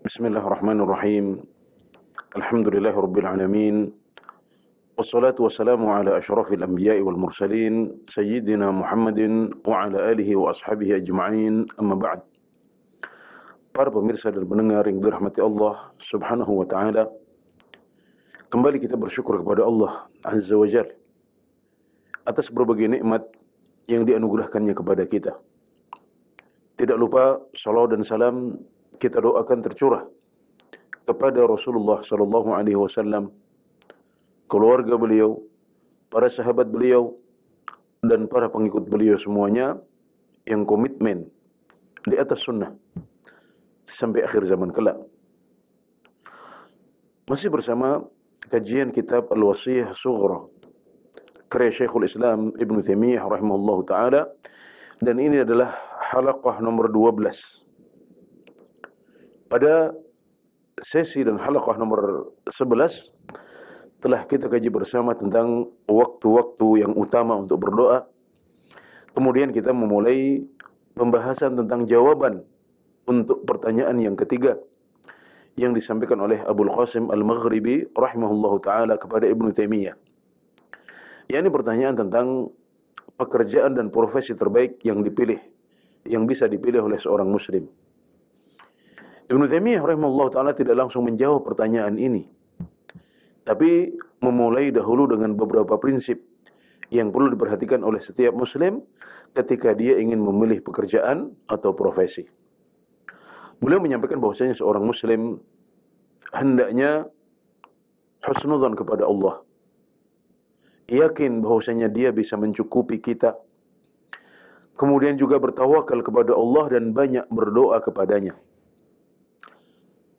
Bismillahirrahmanirrahim. Alhamdulillahirabbil alamin. Wassalatu wassalamu ala asyrafil anbiya'i wal mursalin sayyidina Muhammadin wa ala alihi wa ashabihi ajma'in. Amma ba'd. Para pemirsa dan pendengar yang dirahmati Allah Subhanahu wa taala, kembali kita bersyukur kepada Allah Azza wa Jalla atas berbagai nikmat yang dianugerahkannya kepada kita. Tidak lupa salawat dan salam kita doakan tercurah kepada Rasulullah sallallahu alaihi wasallam, keluarga beliau, para sahabat beliau, dan para pengikut beliau semuanya yang komitmen di atas sunnah sampai akhir zaman kelak. Masih bersama kajian kitab Al-Wasiyah Sughra karya Syekhul Islam Ibn Taimiyah rahimahullahu taala, dan ini adalah halaqah nomor 12. Pada sesi dan halaqah nomor 11 telah kita kaji bersama tentang waktu-waktu yang utama untuk berdoa. Kemudian kita memulai pembahasan tentang jawaban untuk pertanyaan yang ketiga yang disampaikan oleh Abul Qasim Al-Maghribi rahimahullahu taala kepada Ibnu Taimiyah. Yakni pertanyaan tentang pekerjaan dan profesi terbaik yang dipilih, yang bisa dipilih oleh seorang muslim. Ibnu Taimiyah rahimahullahu taala tidak langsung menjawab pertanyaan ini, tapi memulai dahulu dengan beberapa prinsip yang perlu diperhatikan oleh setiap muslim ketika dia ingin memilih pekerjaan atau profesi. Beliau menyampaikan bahwasanya seorang muslim hendaknya husnudzan kepada Allah, yakin bahwasanya dia bisa mencukupi kita, kemudian juga bertawakal kepada Allah dan banyak berdoa kepadanya.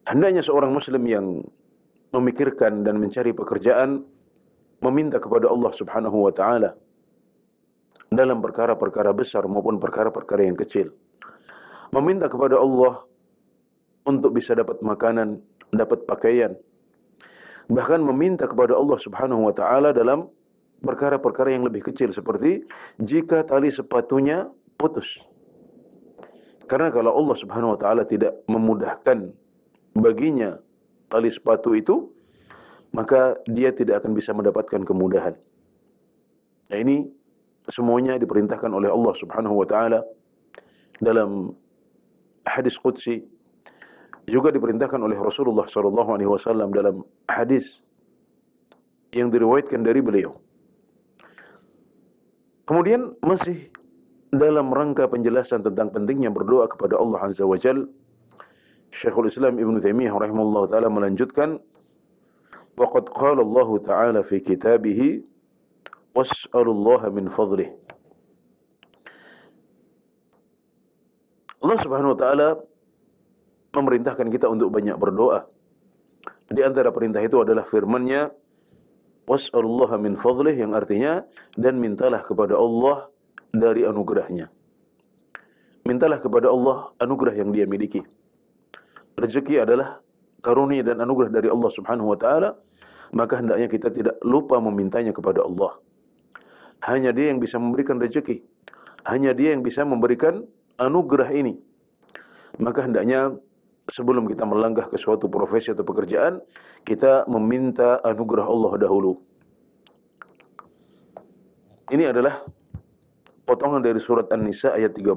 Hendaknya seorang muslim yang memikirkan dan mencari pekerjaan meminta kepada Allah Subhanahu wa taala dalam perkara-perkara besar maupun perkara-perkara yang kecil. Meminta kepada Allah untuk bisa dapat makanan, dapat pakaian. Bahkan meminta kepada Allah Subhanahu wa taala dalam perkara-perkara yang lebih kecil, seperti jika tali sepatunya putus. Karena kalau Allah Subhanahu wa taala tidak memudahkan baginya tali sepatu itu, maka dia tidak akan bisa mendapatkan kemudahan. Nah, ini semuanya diperintahkan oleh Allah Subhanahu wa taala dalam hadis qudsi, juga diperintahkan oleh Rasulullah sallallahu alaihi wasallam dalam hadis yang diriwayatkan dari beliau. Kemudian masih dalam rangka penjelasan tentang pentingnya berdoa kepada Allah Azza wa Jalla, Syekhul Islam Ibn Taimiyah rahimahullah ta'ala melanjutkan, وَقَدْ قَالَ اللَّهُ تَعَالَى فِي كِتَابِهِ وَاسْأَلُوا اللَّهَ مِنْ فَضْلِهِ. Allah Subhanahu wa ta'ala memerintahkan kita untuk banyak berdoa. Di antara perintah itu adalah firman-Nya, وَاسْأَلُوا اللَّهَ مِنْ فَضْلِهِ, yang artinya, dan mintalah kepada Allah dari anugerahnya. Mintalah kepada Allah anugerah yang dia miliki. Rezeki adalah karunia dan anugerah dari Allah Subhanahu wa taala, maka hendaknya kita tidak lupa memintanya kepada Allah. Hanya Dia yang bisa memberikan rezeki, hanya Dia yang bisa memberikan anugerah ini. Maka hendaknya sebelum kita melangkah ke suatu profesi atau pekerjaan, kita meminta anugerah Allah dahulu. Ini adalah potongan dari surat An-Nisa ayat 32.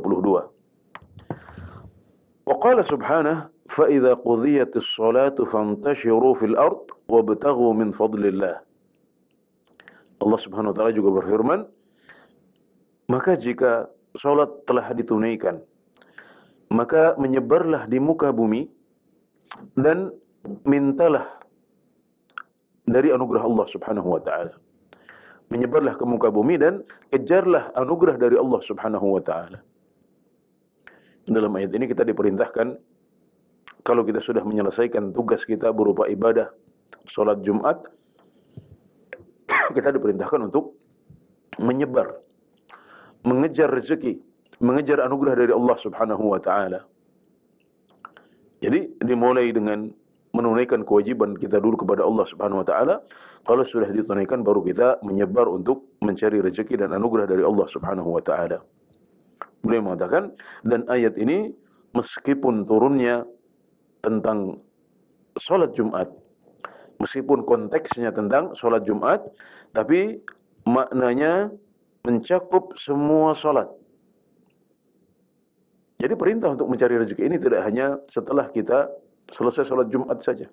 Wa qala subhanahu فَإِذَا قُضِيَتِ الصَّلَاةُ فَانْتَشِرُوا فِي الْأَرْضِ وَابْتَغُوا مِنْ فَضْلِ اللَّهِ. Allah Subhanahu wa taala juga berfirman, maka jika salat telah ditunaikan, maka menyebarlah di muka bumi dan mintalah dari anugerah Allah Subhanahu wa taala. Menyebarlah ke muka bumi dan kejarlah anugerah dari Allah Subhanahu wa taala. Dalam ayat ini kita diperintahkan, kalau kita sudah menyelesaikan tugas kita berupa ibadah salat Jumat, kita diperintahkan untuk menyebar, mengejar rezeki, mengejar anugerah dari Allah Subhanahu wa taala. Jadi dimulai dengan menunaikan kewajiban kita dulu kepada Allah Subhanahu wa taala. Kalau sudah ditunaikan, baru kita menyebar untuk mencari rezeki dan anugerah dari Allah Subhanahu wa taala. Beliau mengatakan, dan ayat ini meskipun turunnya tentang sholat Jumat. Meskipun konteksnya tentang sholat Jumat, tapi maknanya mencakup semua sholat. Jadi perintah untuk mencari rezeki ini tidak hanya setelah kita selesai sholat Jumat saja.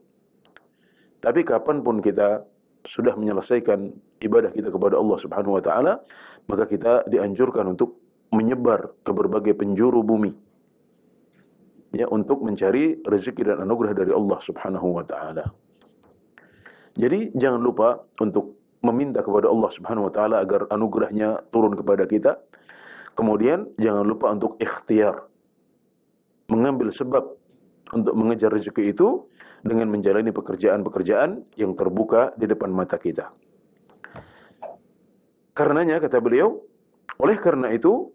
Tapi kapanpun kita sudah menyelesaikan ibadah kita kepada Allah Subhanahu wa Ta'ala, maka kita dianjurkan untuk menyebar ke berbagai penjuru bumi, ya, untuk mencari rezeki dan anugerah dari Allah Subhanahu wa Ta'ala. Jadi jangan lupa untuk meminta kepada Allah Subhanahu wa Ta'ala agar anugerahnya turun kepada kita. Kemudian jangan lupa untuk ikhtiar, mengambil sebab untuk mengejar rezeki itu dengan menjalani pekerjaan-pekerjaan yang terbuka di depan mata kita. Karenanya, kata beliau, oleh karena itu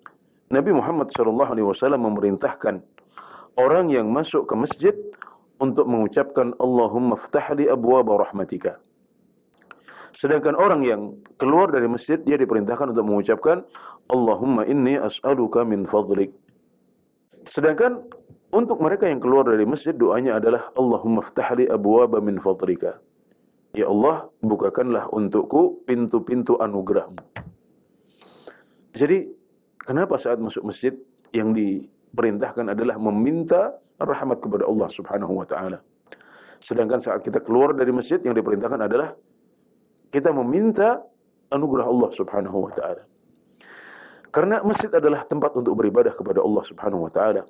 Nabi Muhammad SAW memerintahkan orang yang masuk ke masjid untuk mengucapkan Allahumma ftahli abwaaba rahmatika. Sedangkan orang yang keluar dari masjid, dia diperintahkan untuk mengucapkan Allahumma inni as'aluka min fadlik. Sedangkan untuk mereka yang keluar dari masjid, doanya adalah Allahumma ftahli abwaaba min fadlika. Ya Allah, bukakanlah untukku pintu-pintu anugerahmu. Jadi, kenapa saat masuk masjid yang diperintahkan adalah meminta rahmat kepada Allah Subhanahu wa Ta'ala. Sedangkan saat kita keluar dari masjid yang diperintahkan adalah kita meminta anugerah Allah Subhanahu wa Ta'ala. Karena masjid adalah tempat untuk beribadah kepada Allah Subhanahu wa Ta'ala.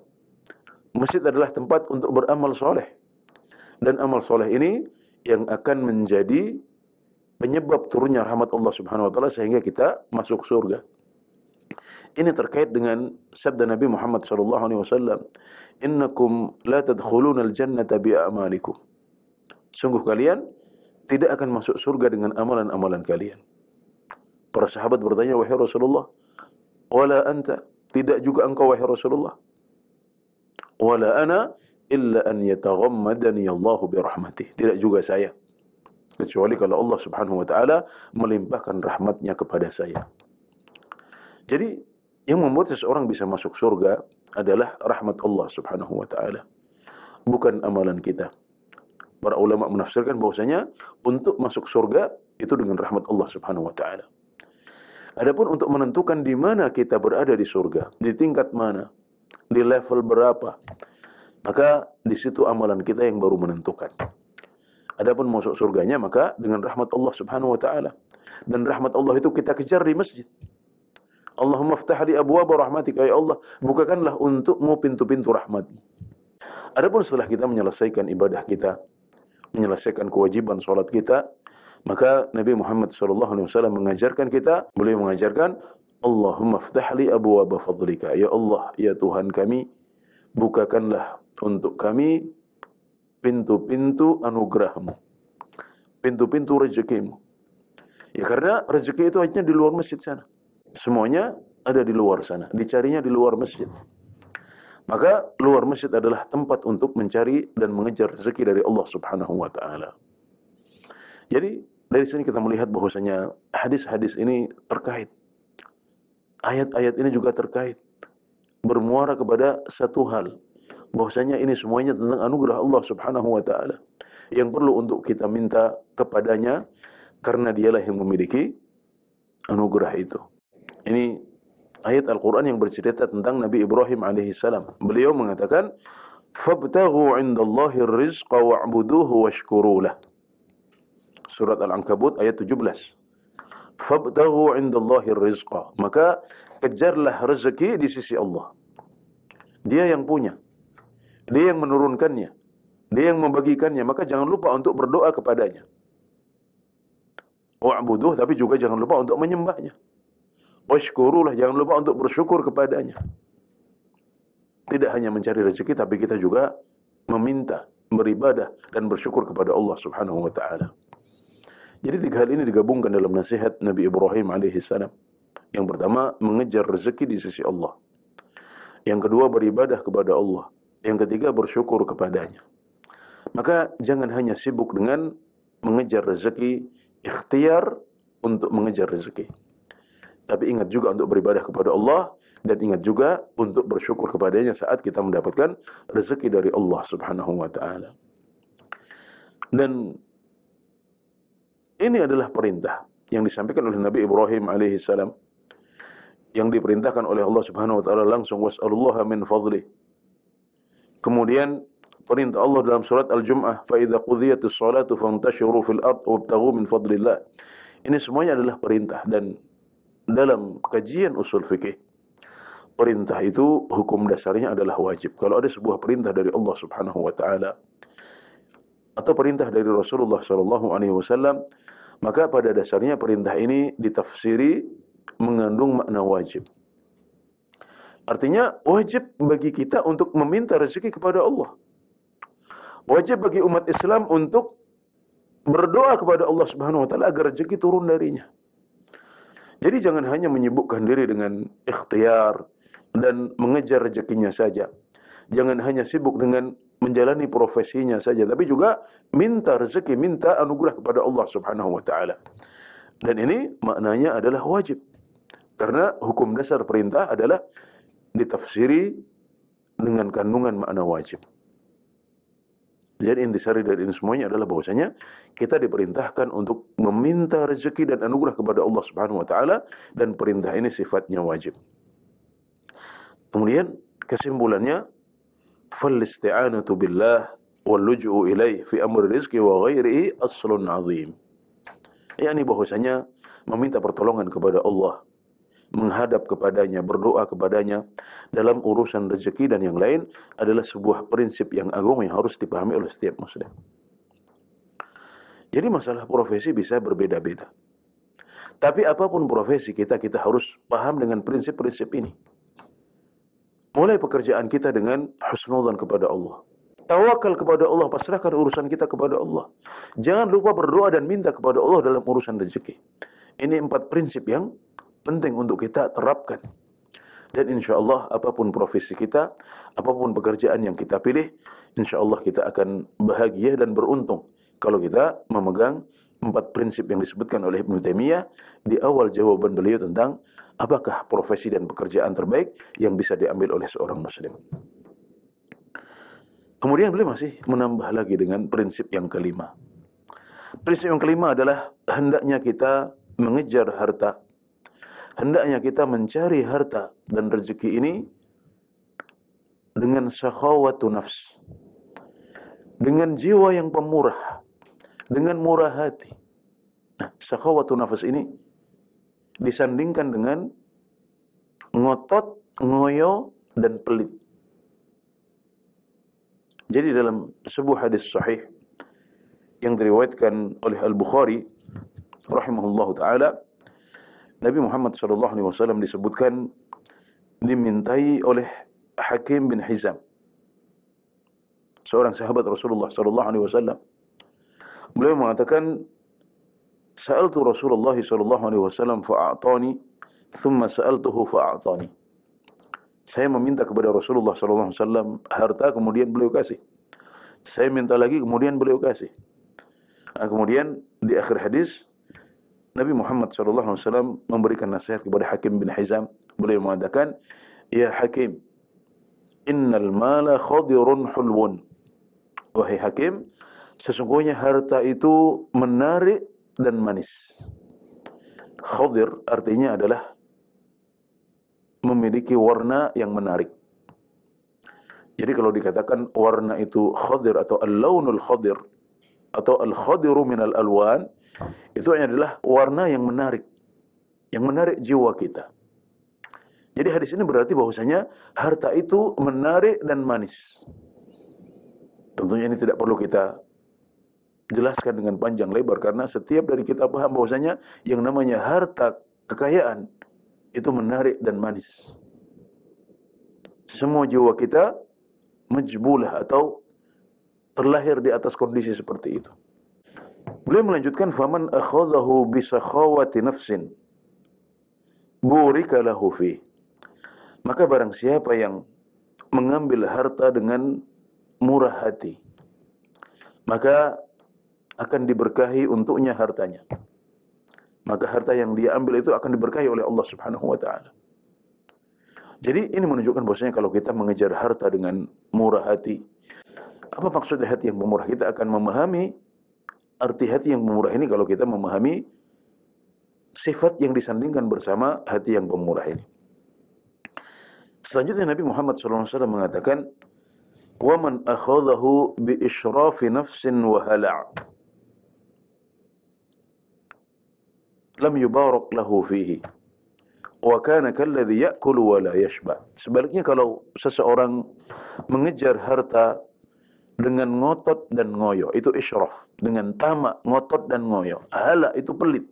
Masjid adalah tempat untuk beramal soleh. Dan amal soleh ini yang akan menjadi penyebab turunnya rahmat Allah Subhanahu wa Ta'ala sehingga kita masuk surga. Ini terkait dengan sabda Nabi Muhammad SAW, innakum la tadkhuluna al-jannata bi'amalikum. Sungguh kalian tidak akan masuk surga dengan amalan-amalan kalian. Para sahabat bertanya, wahai Rasulullah, wala anta, tidak juga engkau wahai Rasulullah. Wala ana illa an yataghammadani Allahu birahmatih. Tidak juga saya, kecuali kalau Allah Subhanahu wa Ta'ala melimpahkan rahmatnya kepada saya. Jadi yang membuat seseorang bisa masuk surga adalah rahmat Allah Subhanahu wa Ta'ala, bukan amalan kita. Para ulama menafsirkan bahwasanya untuk masuk surga itu dengan rahmat Allah Subhanahu wa Ta'ala. Adapun untuk menentukan di mana kita berada di surga, di tingkat mana, di level berapa, maka di situ amalan kita yang baru menentukan. Adapun masuk surganya maka dengan rahmat Allah Subhanahu wa Ta'ala. Dan rahmat Allah itu kita kejar di masjid. Allahumma ftahli abwaaba rahmatika, ya Allah, bukakanlah untukmu pintu-pintu rahmat-Mu. Adapun setelah kita menyelesaikan ibadah kita, menyelesaikan kewajiban salat kita, maka Nabi Muhammad SAW mengajarkan kita, beliau mengajarkan Allahumma ftahli abwaaba fadlika, ya Allah, ya Tuhan kami, bukakanlah untuk kami pintu-pintu anugerahmu, pintu-pintu rezekimu. Ya karena rezeki itu hanya di luar masjid sana. Semuanya ada di luar sana, dicarinya di luar masjid. Maka luar masjid adalah tempat untuk mencari dan mengejar rezeki dari Allah Subhanahu wa Ta'ala. Jadi dari sini kita melihat bahwasanya hadis-hadis ini terkait. Ayat-ayat ini juga terkait. Bermuara kepada satu hal, bahwasanya ini semuanya tentang anugerah Allah Subhanahu wa Ta'ala yang perlu untuk kita minta kepadanya, karena dialah yang memiliki anugerah itu. Ini ayat Al-Quran yang bercerita tentang Nabi Ibrahim alaihissalam. Beliau mengatakan, فَابْتَغُوا عِنْدَ اللَّهِ الرِّزْقَ وَاعْبُدُوهُ وَاشْكُرُوا لَهُ. Surat Al-Ankabut ayat 17. فَابْتَغُوا عِنْدَ اللَّهِ الرِّزْقَ. Maka kejarlah rezeki di sisi Allah. Dia yang punya, dia yang menurunkannya, dia yang membagikannya. Maka jangan lupa untuk berdoa kepadanya. Wa'buduh, tapi juga jangan lupa untuk menyembahnya. Washkurulah, jangan lupa untuk bersyukur kepadanya. Tidak hanya mencari rezeki, tapi kita juga meminta, beribadah, dan bersyukur kepada Allah Subhanahu wa Ta'ala. Jadi tiga hal ini digabungkan dalam nasihat Nabi Ibrahim alaihissalam. Yang pertama, mengejar rezeki di sisi Allah. Yang kedua, beribadah kepada Allah. Yang ketiga, bersyukur kepadanya. Maka jangan hanya sibuk dengan mengejar rezeki, ikhtiar untuk mengejar rezeki. Tapi ingat juga untuk beribadah kepada Allah Dan ingat juga untuk bersyukur kepadanya saat kita mendapatkan rezeki dari Allah Subhanahu wa taala. Dan ini adalah perintah yang disampaikan oleh Nabi Ibrahim alaihi salam, yang diperintahkan oleh Allah Subhanahu wa taala langsung, was'alullaha min fadlih. Kemudian perintah Allah dalam surat Al-Jum'ah, fa idza qudiyatis shalatu fantashiru fil ard wabtaghu min fadlillah. Ini semuanya adalah perintah, dan dalam kajian usul fikih, perintah itu hukum dasarnya adalah wajib. Kalau ada sebuah perintah dari Allah Subhanahu wa taala atau perintah dari Rasulullah sallallahu alaihi wasallam, maka pada dasarnya perintah ini ditafsiri mengandung makna wajib. Artinya wajib bagi kita untuk meminta rezeki kepada Allah. Wajib bagi umat Islam untuk berdoa kepada Allah Subhanahu wa taala agar rezeki turun darinya. Jadi jangan hanya menyibukkan diri dengan ikhtiar dan mengejar rezekinya saja. Jangan hanya sibuk dengan menjalani profesinya saja, tapi juga minta rezeki, minta anugerah kepada Allah Subhanahu wa taala. Dan ini maknanya adalah wajib. Karena hukum dasar perintah adalah ditafsiri dengan kandungan makna wajib. Jadi intisari dari ini semuanya adalah bahwasanya kita diperintahkan untuk meminta rezeki dan anugerah kepada Allah Subhanahu wa taala, dan perintah ini sifatnya wajib. Kemudian kesimpulannya, fal isti'anatu billah wal luj'u ilaih fi amri rizqi wa ghairihi aslun 'azim. yakni bahwasanya meminta pertolongan kepada Allah, menghadap kepadanya, berdoa kepadanya dalam urusan rezeki dan yang lain adalah sebuah prinsip yang agung yang harus dipahami oleh setiap muslim. Jadi masalah profesi bisa berbeda-beda. Tapi apapun profesi kita harus paham dengan prinsip-prinsip ini. Mulai pekerjaan kita dengan husnudzan kepada Allah. Tawakal kepada Allah, pasrahkan urusan kita kepada Allah. Jangan lupa berdoa dan minta kepada Allah dalam urusan rezeki. Ini 4 prinsip yang penting untuk kita terapkan. Dan insya Allah apapun profesi kita, apapun pekerjaan yang kita pilih, insya Allah kita akan bahagia dan beruntung kalau kita memegang 4 prinsip yang disebutkan oleh Ibnu Taimiyah di awal jawaban beliau tentang apakah profesi dan pekerjaan terbaik yang bisa diambil oleh seorang muslim. Kemudian beliau masih menambah lagi dengan prinsip yang kelima. Prinsip yang kelima adalah hendaknya kita mengejar harta. Hendaknya kita mencari harta dan rezeki ini dengan sakhawatu nafs, dengan jiwa yang pemurah, dengan murah hati. Nah, sakhawatu nafs ini disandingkan dengan ngotot, ngoyo, dan pelit. Jadi dalam sebuah hadis sahih yang diriwayatkan oleh Al-Bukhari rahimahullahu taala, Nabi Muhammad sallallahu alaihi wasallam disebutkan dimintai oleh Hakim bin Hizam, seorang sahabat Rasulullah sallallahu alaihi wasallam. Beliau mengatakan, "Sa'altu Rasulullah sallallahu alaihi wasallam fa'atani, thumma sa'altuhu fa'atani." Saya meminta kepada Rasulullah sallallahu alaihi wasallam harta, kemudian beliau kasih. Saya minta lagi, kemudian beliau kasih. Nah, kemudian di akhir hadis Nabi Muhammad sallallahu alaihi wasallam memberikan nasihat kepada Hakim bin Hizam. Beliau mengatakan, "Ya Hakim, innal mala khadirun hulwun." Wahai Hakim, sesungguhnya harta itu menarik dan manis. Khadir artinya adalah memiliki warna yang menarik. Jadi kalau dikatakan warna itu khadir atau al-launul khadir atau al-khadiru minal alwan, itu adalah warna yang menarik jiwa kita. Jadi hadis ini berarti bahwasanya harta itu menarik dan manis. Tentunya ini tidak perlu kita jelaskan dengan panjang lebar, karena setiap dari kita paham bahwasanya yang namanya harta, kekayaan itu menarik dan manis. Semua jiwa kita majbulah atau terlahir di atas kondisi seperti itu. Beliau melanjutkan, faman akhadhahu bi sakhawati nafsin burika lahu fi. Maka barang siapa yang mengambil harta dengan murah hati, maka akan diberkahi untuknya hartanya. Maka harta yang dia ambil itu akan diberkahi oleh Allah Subhanahu wa taala. Jadi ini menunjukkan bahwasanya kalau kita mengejar harta dengan murah hati, apa maksud hati yang pemurah? Kita akan memahami arti hati yang pemurah ini kalau kita memahami sifat yang disandingkan bersama hati yang pemurah ini. Selanjutnya Nabi Muhammad SAW mengatakan, وَمَنْ أَخَذَهُ بِإِشْرَافِ نَفْسٍ وَهَلَعٍ لَمْ يُبَارَكْ لَهُ فِيهِ وَكَانَ كَالَّذِي يَأْكُلُ وَلَا يَشْبَعُ. Sebaliknya kalau seseorang mengejar harta dengan ngotot dan ngoyo, itu israf. Dengan tamak, ngotot dan ngoyo. Hala itu pelit.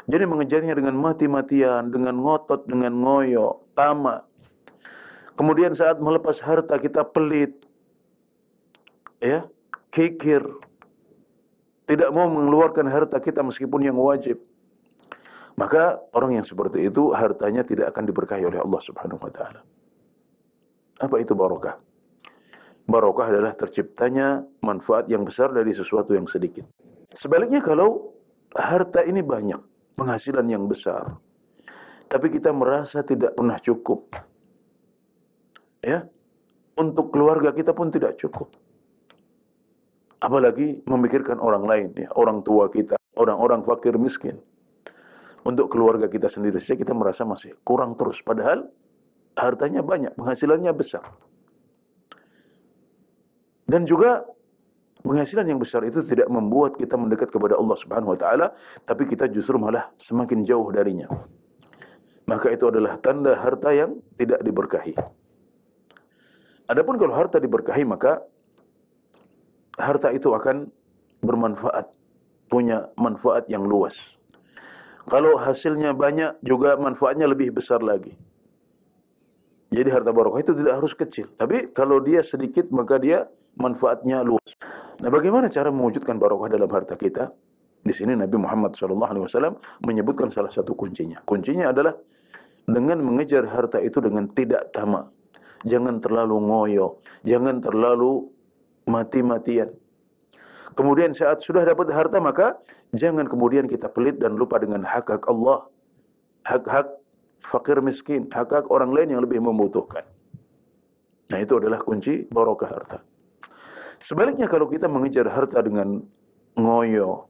Jadi mengejarnya dengan mati-matian, dengan ngotot, dengan ngoyo, tamak. Kemudian saat melepas harta kita pelit, ya, kikir, tidak mau mengeluarkan harta kita meskipun yang wajib. Maka orang yang seperti itu hartanya tidak akan diberkahi oleh Allah Subhanahu wa taala. Apa itu barokah? Barokah adalah terciptanya manfaat yang besar dari sesuatu yang sedikit. Sebaliknya kalau harta ini banyak, penghasilan yang besar, tapi kita merasa tidak pernah cukup, ya, untuk keluarga kita pun tidak cukup. Apalagi memikirkan orang lain, ya, orang tua kita, orang-orang fakir miskin. Untuk keluarga kita sendiri saja kita merasa masih kurang terus. Padahal hartanya banyak, penghasilannya besar. Dan juga penghasilan yang besar itu tidak membuat kita mendekat kepada Allah Subhanahu wa taala, tapi kita justru malah semakin jauh darinya. Maka itu adalah tanda harta yang tidak diberkahi. Adapun kalau harta diberkahi, maka harta itu akan bermanfaat, punya manfaat yang luas. Kalau hasilnya banyak, juga manfaatnya lebih besar lagi. Jadi harta barokah itu tidak harus kecil. Tapi kalau dia sedikit, maka dia manfaatnya luas. Nah, bagaimana cara mewujudkan barokah dalam harta kita? Di sini Nabi Muhammad SAW menyebutkan salah satu kuncinya. Kuncinya adalah dengan mengejar harta itu dengan tidak tamak. Jangan terlalu ngoyo. Jangan terlalu mati-matian. Kemudian saat sudah dapat harta, maka jangan kemudian kita pelit dan lupa dengan hak-hak Allah, hak-hak fakir miskin, hak-hak orang lain yang lebih membutuhkan. Nah, itu adalah kunci barokah harta. Sebaliknya kalau kita mengejar harta dengan ngoyo,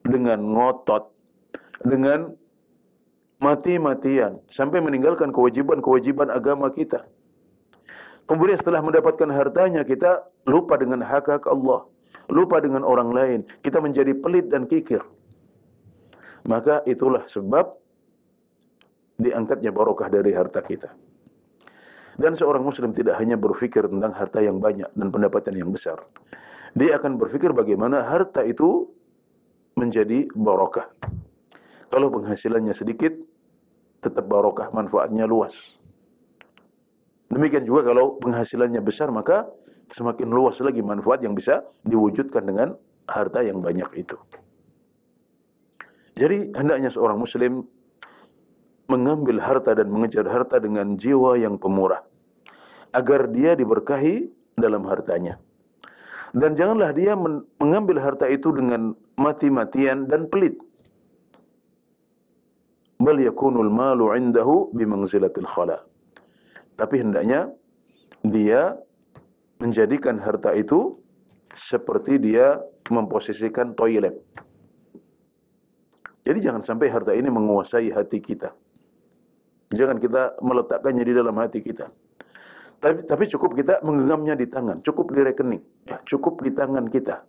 dengan ngotot, dengan mati-matian, sampai meninggalkan kewajiban-kewajiban agama kita. Kemudian setelah mendapatkan hartanya, kita lupa dengan hak-hak Allah, lupa dengan orang lain, kita menjadi pelit dan kikir. Maka itulah sebab diangkatnya barokah dari harta kita. Dan seorang muslim tidak hanya berpikir tentang harta yang banyak dan pendapatan yang besar. Dia akan berpikir bagaimana harta itu menjadi barokah. Kalau penghasilannya sedikit, tetap barokah, manfaatnya luas. Demikian juga kalau penghasilannya besar, maka semakin luas lagi manfaat yang bisa diwujudkan dengan harta yang banyak itu. Jadi hendaknya seorang muslim mengambil harta dan mengejar harta dengan jiwa yang pemurah, agar dia diberkahi dalam hartanya. Dan janganlah dia mengambil harta itu dengan mati-matian dan pelit. Bal yakunul malu indahu bimanzilatil khala. Tapi hendaknya dia menjadikan harta itu seperti dia memposisikan toilet. Jadi jangan sampai harta ini menguasai hati kita. Jangan kita meletakkannya di dalam hati kita. Tapi cukup kita menggenggamnya di tangan, cukup di rekening, ya, cukup di tangan kita.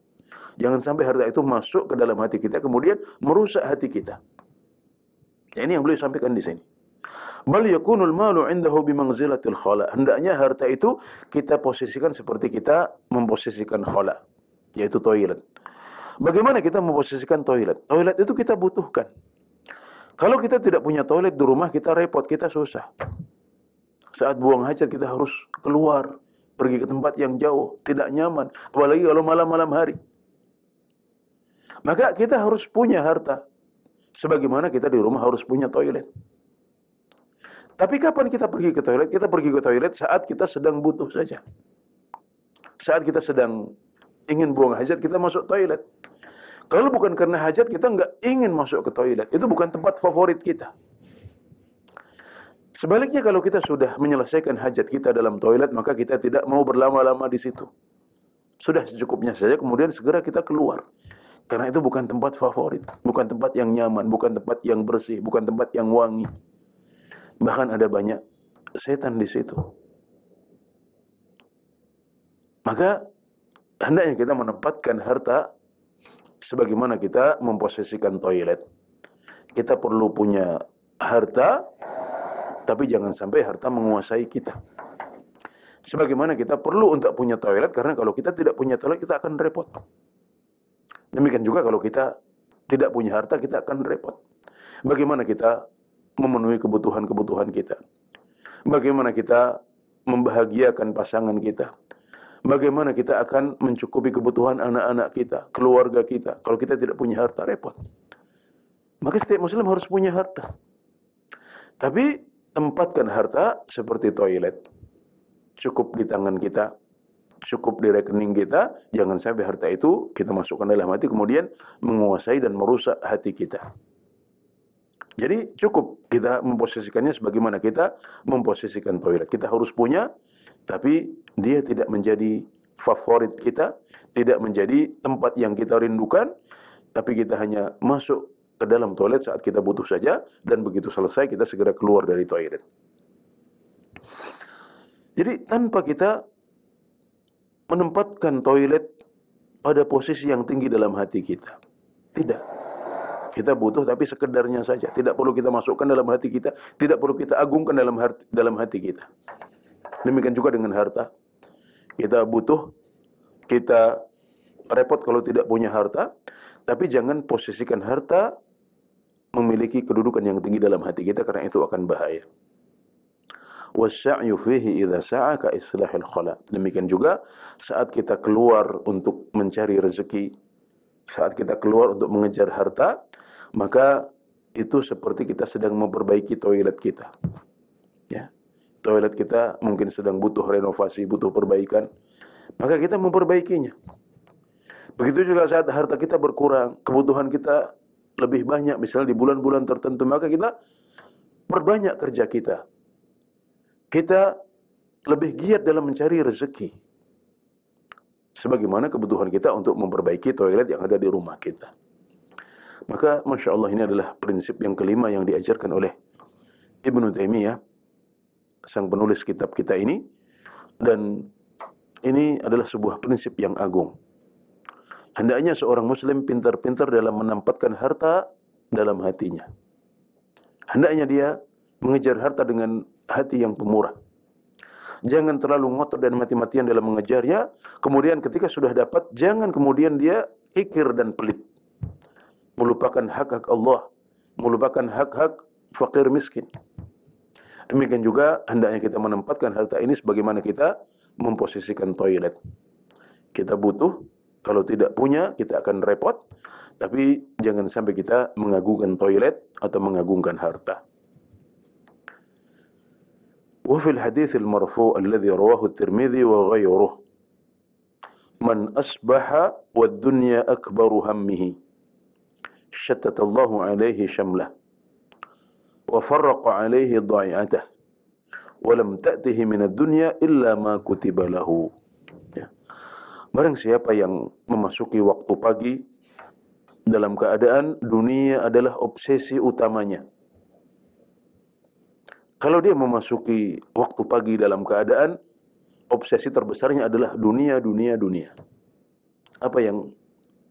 Jangan sampai harta itu masuk ke dalam hati kita, kemudian merusak hati kita. Ya, ini yang beliau sampaikan di sini. Bal yakunul malu indahu bimanzilatil khala. Hendaknya harta itu kita posisikan seperti kita memposisikan khala, yaitu toilet. Bagaimana kita memposisikan toilet? Toilet itu kita butuhkan. Kalau kita tidak punya toilet di rumah, kita repot, kita susah. Saat buang hajat kita harus keluar, pergi ke tempat yang jauh, tidak nyaman, apalagi kalau malam-malam hari. Maka kita harus punya harta, sebagaimana kita di rumah harus punya toilet. Tapi kapan kita pergi ke toilet? Kita pergi ke toilet saat kita sedang butuh saja. Saat kita sedang ingin buang hajat, kita masuk toilet. Kalau bukan karena hajat, kita nggak ingin masuk ke toilet. Itu bukan tempat favorit kita. Sebaliknya kalau kita sudah menyelesaikan hajat kita dalam toilet, maka kita tidak mau berlama-lama di situ. Sudah secukupnya saja, kemudian segera kita keluar. Karena itu bukan tempat favorit, bukan tempat yang nyaman, bukan tempat yang bersih, bukan tempat yang wangi. Bahkan ada banyak setan di situ. Maka hendaknya kita menempatkan harta sebagaimana kita memposisikan toilet. Kita perlu punya harta, tapi jangan sampai harta menguasai kita. Sebagaimana kita perlu untuk punya toilet, karena kalau kita tidak punya toilet, kita akan repot. Demikian juga kalau kita tidak punya harta, kita akan repot. Bagaimana kita memenuhi kebutuhan-kebutuhan kita? Bagaimana kita membahagiakan pasangan kita? Bagaimana kita akan mencukupi kebutuhan anak-anak kita, keluarga kita? Kalau kita tidak punya harta, repot. Maka setiap muslim harus punya harta. Tapi tempatkan harta seperti toilet. Cukup di tangan kita, cukup di rekening kita, jangan sampai harta itu kita masukkan dalam hati kemudian menguasai dan merusak hati kita. Jadi cukup kita memposisikannya sebagaimana kita memposisikan toilet. Kita harus punya, tapi dia tidak menjadi favorit kita, tidak menjadi tempat yang kita rindukan, tapi kita hanya masuk ke dalam toilet saat kita butuh saja, dan begitu selesai kita segera keluar dari toilet. Jadi tanpa kita menempatkan toilet pada posisi yang tinggi dalam hati kita. Tidak. Kita butuh tapi sekedarnya saja. Tidak perlu kita masukkan dalam hati kita. Tidak perlu kita agungkan dalam hati kita. Demikian juga dengan harta. Kita butuh, kita repot kalau tidak punya harta. Tapi jangan posisikan harta memiliki kedudukan yang tinggi dalam hati kita, karena itu akan bahaya. وَالسَّعْيُ فِيهِ إِذَا سَعَى كَإِصْلَاحِ الْخَلَى. Demikian juga saat kita keluar untuk mencari rezeki, saat kita keluar untuk mengejar harta, maka itu seperti kita sedang memperbaiki toilet kita. Ya. Toilet kita mungkin sedang butuh renovasi, butuh perbaikan, maka kita memperbaikinya. Begitu juga saat harta kita berkurang, kebutuhan kita lebih banyak, misalnya di bulan-bulan tertentu, maka kita perbanyak kerja kita. Kita lebih giat dalam mencari rezeki. Sebagaimana kebutuhan kita untuk memperbaiki toilet yang ada di rumah kita. Maka Masya Allah, ini adalah prinsip yang kelima yang diajarkan oleh Ibnu Taimiyah, sang penulis kitab kita ini. Dan ini adalah sebuah prinsip yang agung. Hendaknya seorang muslim pintar-pintar dalam menempatkan harta dalam hatinya. Hendaknya dia mengejar harta dengan hati yang pemurah. Jangan terlalu ngotot dan mati-matian dalam mengejarnya. Kemudian ketika sudah dapat, jangan kemudian dia kikir dan pelit. Melupakan hak-hak Allah, melupakan hak-hak fakir miskin. Demikian juga hendaknya kita menempatkan harta ini sebagaimana kita memposisikan toilet. Kita butuh, kalau tidak punya kita akan repot. Tapi jangan sampai kita mengagungkan toilet atau mengagungkan harta. وفي الحديث المرفوع الذي رواه الترمذي وغيره من أصبح والدنيا أكبر همه شتت الله عليه شمله وفرق عليه ضيعته ولم تأته من الدنيا إلا ما كتب له. Barang siapa yang memasuki waktu pagi dalam keadaan dunia adalah obsesi utamanya. Kalau dia memasuki waktu pagi dalam keadaan obsesi terbesarnya adalah dunia, dunia, dunia. Apa yang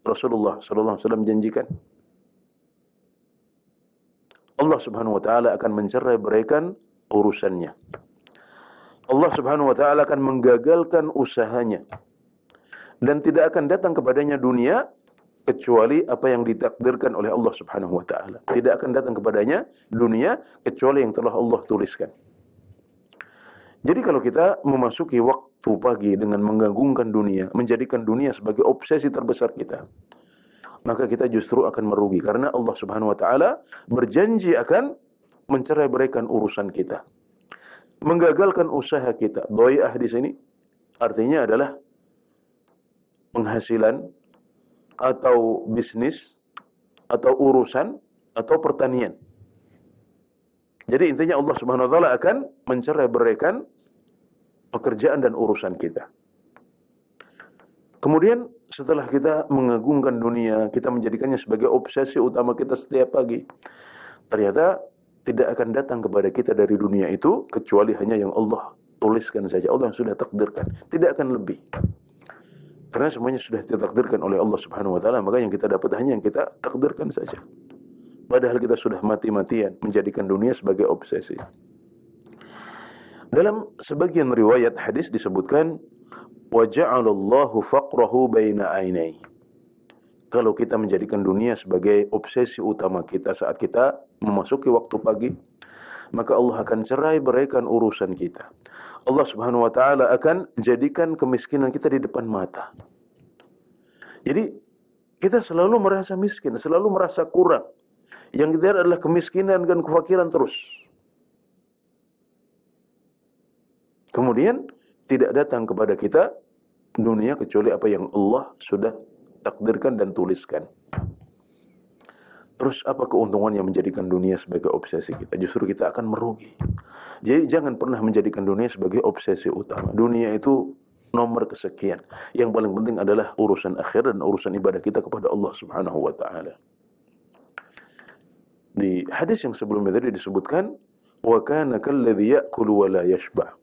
Rasulullah SAW janjikan? Allah Subhanahu wa taala akan mencerai-beraikan urusannya. Allah Subhanahu wa taala akan menggagalkan usahanya. Dan tidak akan datang kepadanya dunia kecuali apa yang ditakdirkan oleh Allah Subhanahu wa taala. Tidak akan datang kepadanya dunia kecuali yang telah Allah tuliskan. Jadi kalau kita memasuki waktu pagi dengan menggantungkan dunia, menjadikan dunia sebagai obsesi terbesar kita, maka kita justru akan merugi, karena Allah Subhanahu wa taala berjanji akan mencerai-beraikan urusan kita, menggagalkan usaha kita. Dhai'ah di sini artinya adalah penghasilan atau bisnis, atau urusan, atau pertanian. Jadi intinya Allah Subhanahu wa taala akan mencerai-beraikan pekerjaan dan urusan kita. Kemudian setelah kita mengagungkan dunia, kita menjadikannya sebagai obsesi utama kita setiap pagi. Ternyata tidak akan datang kepada kita dari dunia itu kecuali hanya yang Allah tuliskan saja, Allah yang sudah takdirkan. Tidak akan lebih. Karena semuanya sudah ditakdirkan oleh Allah Subhanahu wa taala, maka yang kita dapat hanya yang kita takdirkan saja. Padahal kita sudah mati-matian menjadikan dunia sebagai obsesi. Dalam sebagian riwayat hadis disebutkan wa ja'alallahu faqrahu baina ainai. Kalau kita menjadikan dunia sebagai obsesi utama kita saat kita memasuki waktu pagi, maka Allah akan cerai-beraikan urusan kita. Allah Subhanahu wa taala akan jadikan kemiskinan kita di depan mata. Jadi kita selalu merasa miskin, selalu merasa kurang. Yang kita adalah kemiskinan dan kefakiran terus. Kemudian tidak datang kepada kita dunia kecuali apa yang Allah sudah takdirkan dan tuliskan. Terus apa keuntungan yang menjadikan dunia sebagai obsesi kita? Justru kita akan merugi. Jadi jangan pernah menjadikan dunia sebagai obsesi utama. Dunia itu nomor kesekian. Yang paling penting adalah urusan akhir dan urusan ibadah kita kepada Allah Subhanahu wa taala. Di hadis yang sebelumnya tadi disebutkan wa kana kalladzi ya'kulu wa la yashba.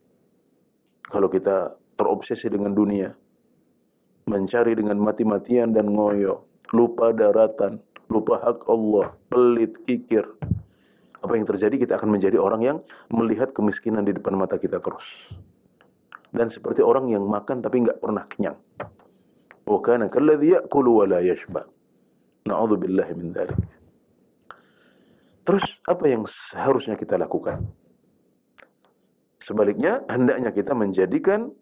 Kalau kita terobsesi dengan dunia, mencari dengan mati-matian dan ngoyo, lupa daratan, lupa hak Allah, pelit, kikir, apa yang terjadi? Kita akan menjadi orang yang melihat kemiskinan di depan mata kita terus. Dan seperti orang yang makan tapi enggak pernah kenyang. Wa kana kalladzi ya'kulu wa la yashba. Na'udzubillahi min dzalik. Terus apa yang seharusnya kita lakukan? Sebaliknya, hendaknya kita menjadikan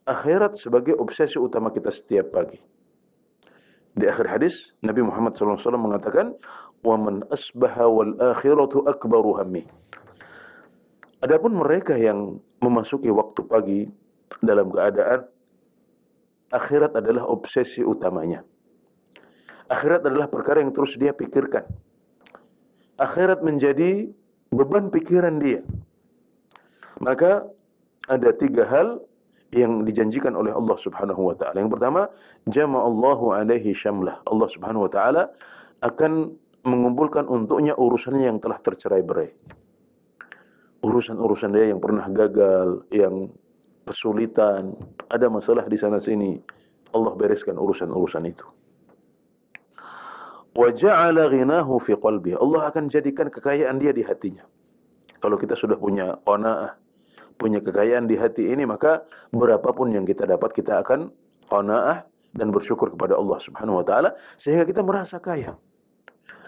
akhirat sebagai obsesi utama kita setiap pagi. Di akhir hadis, Nabi Muhammad SAW mengatakan, وَمَنْ أَصْبَحَ وَالْآخِرَةُ أَكْبَرُ هَمِّهِ. Adapun mereka yang memasuki waktu pagi dalam keadaan akhirat adalah obsesi utamanya. Akhirat adalah perkara yang terus dia pikirkan. Akhirat menjadi beban pikiran dia. Maka ada 3 hal yang dijanjikan oleh Allah Subhanahu wa taala. Yang pertama, jama'allahu alaihi syamlah. Allah Subhanahu wa taala akan mengumpulkan untuknya urusannya yang telah tercerai-berai. Urusan-urusan dia yang pernah gagal, yang kesulitan, ada masalah di sana sini, Allah bereskan urusan-urusan itu. Wa ja'ala ghinahu fi qalbi. Allah akan jadikan kekayaan dia di hatinya. Kalau kita sudah punya qanaah, punya kekayaan di hati ini, maka berapapun yang kita dapat, kita akan qanaah dan bersyukur kepada Allah Subhanahu wa taala sehingga kita merasa kaya.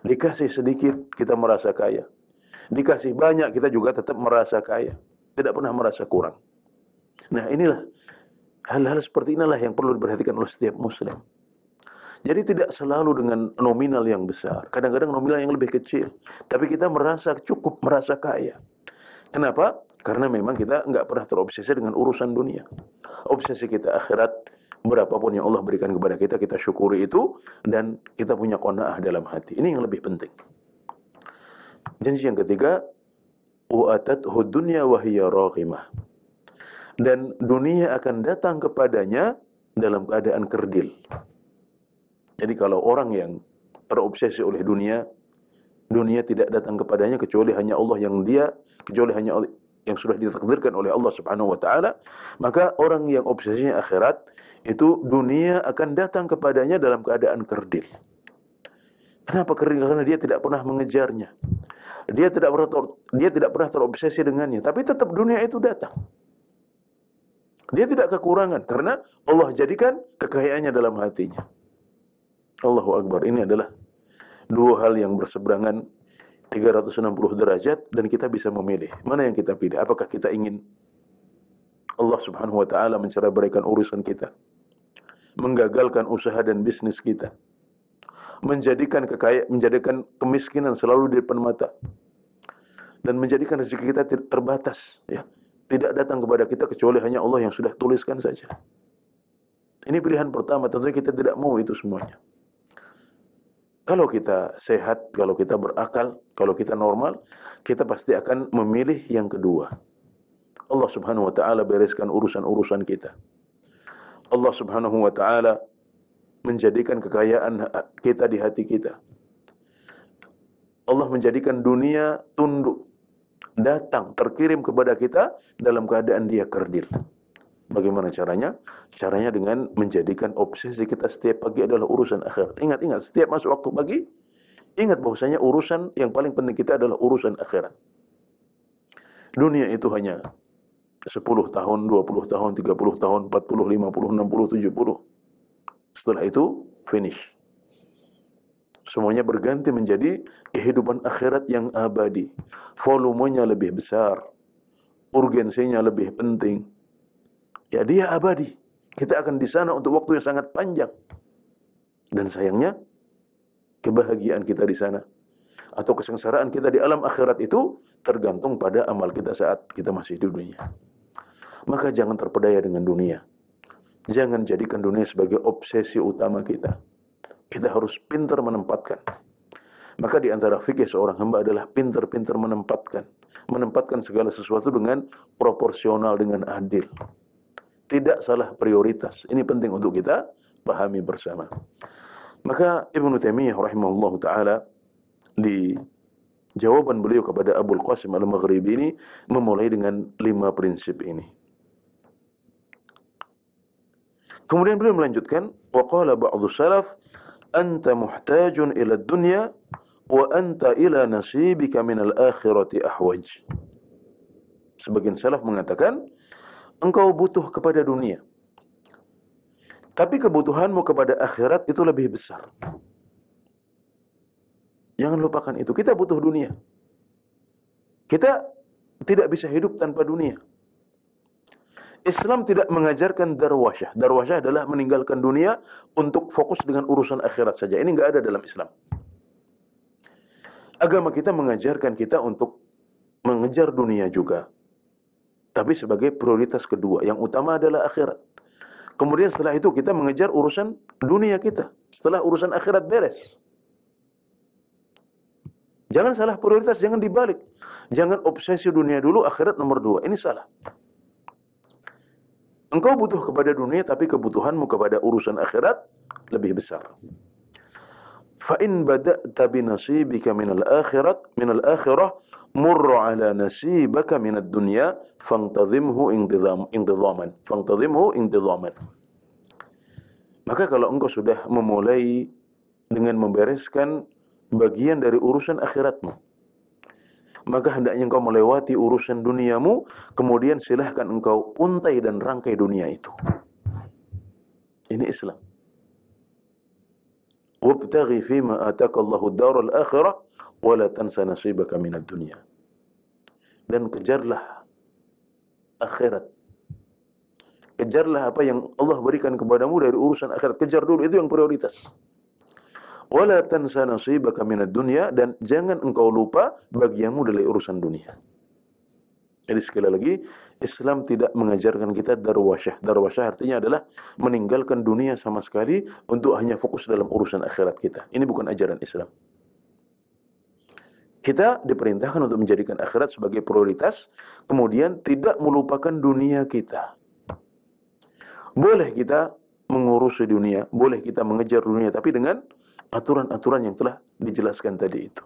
Dikasih sedikit, kita merasa kaya. Dikasih banyak, kita juga tetap merasa kaya. Tidak pernah merasa kurang. Nah, inilah hal-hal seperti inilah yang perlu diperhatikan oleh setiap muslim. Jadi tidak selalu dengan nominal yang besar. Kadang-kadang nominal yang lebih kecil. Tapi kita merasa cukup, merasa kaya. Kenapa? Karena memang kita nggak pernah terobsesi dengan urusan dunia. Obsesi kita akhirat, berapapun yang Allah berikan kepada kita, kita syukuri itu. Dan kita punya qanaah dalam hati. Ini yang lebih penting. Janji yang ketiga, وَأَتَتْهُ الدُّنْيَا وَهِيَ رَاغِمَةٌ. Dan dunia akan datang kepadanya dalam keadaan kerdil. Jadi kalau orang yang terobsesi oleh dunia, dunia tidak datang kepadanya kecuali hanya Allah kecuali hanya yang sudah ditakdirkan oleh Allah Subhanahu wa taala, maka orang yang obsesinya akhirat itu dunia akan datang kepadanya dalam keadaan kerdil. Kenapa kerdil? Karena dia tidak pernah mengejarnya. Dia tidak pernah terobsesi dengannya, tapi tetap dunia itu datang. Dia tidak kekurangan karena Allah jadikan kekayaannya dalam hatinya. Allahu Akbar. Ini adalah 2 hal yang berseberangan 360 derajat dan kita bisa memilih. Mana yang kita pilih? Apakah kita ingin Allah Subhanahu wa taala mencerai-beraikan urusan kita, menggagalkan usaha dan bisnis kita, menjadikan kemiskinan selalu di depan mata, dan menjadikan rezeki kita terbatas, ya. Tidak datang kepada kita kecuali hanya Allah yang sudah tuliskan saja. Ini pilihan pertama, tentunya kita tidak mau itu semuanya. Kalau kita sehat, kalau kita berakal, kalau kita normal, kita pasti akan memilih yang kedua. Allah Subhanahu wa taala bereskan urusan-urusan kita. Allah Subhanahu wa taala menjadikan kekayaan kita di hati kita. Allah menjadikan dunia tunduk, datang, terkirim kepada kita dalam keadaan dia kerdil. Bagaimana caranya? Caranya dengan menjadikan obsesi kita setiap pagi adalah urusan akhirat. Ingat, setiap masuk waktu pagi, ingat bahwasanya urusan yang paling penting kita adalah urusan akhirat. Dunia itu hanya 10 tahun, 20 tahun, 30 tahun, 40, 50, 60, 70. Setelah itu, finish. Semuanya berganti menjadi kehidupan akhirat yang abadi. Volumenya lebih besar. Urgensinya lebih penting. Ya, dia abadi. Kita akan di sana untuk waktu yang sangat panjang. Dan sayangnya, kebahagiaan kita di sana atau kesengsaraan kita di alam akhirat itu tergantung pada amal kita saat kita masih di dunia. Maka jangan terpedaya dengan dunia. Jangan jadikan dunia sebagai obsesi utama kita. Kita harus pintar menempatkan. Maka di antara fikih seorang hamba adalah pintar-pintar menempatkan segala sesuatu dengan proporsional, dengan adil. Tidak salah prioritas. Ini penting untuk kita pahami bersama. Maka Ibnu Taimiyah rahimahullah ta'ala di jawaban beliau kepada Abul Qasim Al-Maghribi ini memulai dengan 5 prinsip ini. Kemudian beliau melanjutkan, wa qala ba'dhu salaf, anta muhtajun ila dunya wa anta ila nasibika minal akhirati ahwaj. Sebagian salaf mengatakan, engkau butuh kepada dunia, tapi kebutuhanmu kepada akhirat itu lebih besar. Jangan lupakan itu. Kita butuh dunia. Kita tidak bisa hidup tanpa dunia. Islam tidak mengajarkan darwasyah. Darwasyah adalah meninggalkan dunia untuk fokus dengan urusan akhirat saja. Ini enggak ada dalam Islam. Agama kita mengajarkan kita untuk mengejar dunia juga, tapi sebagai prioritas kedua. Yang utama adalah akhirat. Kemudian setelah itu kita mengejar urusan dunia kita. Setelah urusan akhirat beres. Jangan salah prioritas, jangan dibalik. Jangan obsesi dunia dulu, akhirat nomor 2. Ini salah. Engkau butuh kepada dunia, tapi kebutuhanmu kepada urusan akhirat lebih besar. فَإِنْ بَدَأْتَ بِنَصِيبِكَ مِنَ الْآخِرَةِ مُرَّ عَلَى نَصِيبَكَ مِنَ الدُّنْيَا فَانْتَظِمْهُ انْتِظَامًا. Maka kalau engkau sudah memulai dengan membereskan bagian dari urusan akhiratmu, maka hendaknya engkau melewati urusan duniamu, kemudian silahkan engkau untai dan rangkai dunia itu. Ini Islam. وَابْتَغِي فِيمَا آتَاكَ اللَّهُ الدَّارَ الْآخِرَةَ وَلَا تَنْسَ نَصِيبَكَ مِنَ الدُّنْيَا. Dan kejarlah akhirat. Kejarlah apa yang Allah berikan kepadamu dari urusan akhirat. Kejar dulu, itu yang prioritas. وَلَا تَنْسَ نَصِيبَكَ مِنَ الدُّنْيَا. Dan jangan engkau lupa bagianmu dari urusan dunia. Jadi sekali lagi, Islam tidak mengajarkan kita darwasyah. Darwasyah artinya adalah meninggalkan dunia sama sekali untuk hanya fokus dalam urusan akhirat kita. Ini bukan ajaran Islam. Kita diperintahkan untuk menjadikan akhirat sebagai prioritas, kemudian tidak melupakan dunia kita. Boleh kita mengurusi dunia, boleh kita mengejar dunia, tapi dengan aturan-aturan yang telah dijelaskan tadi itu.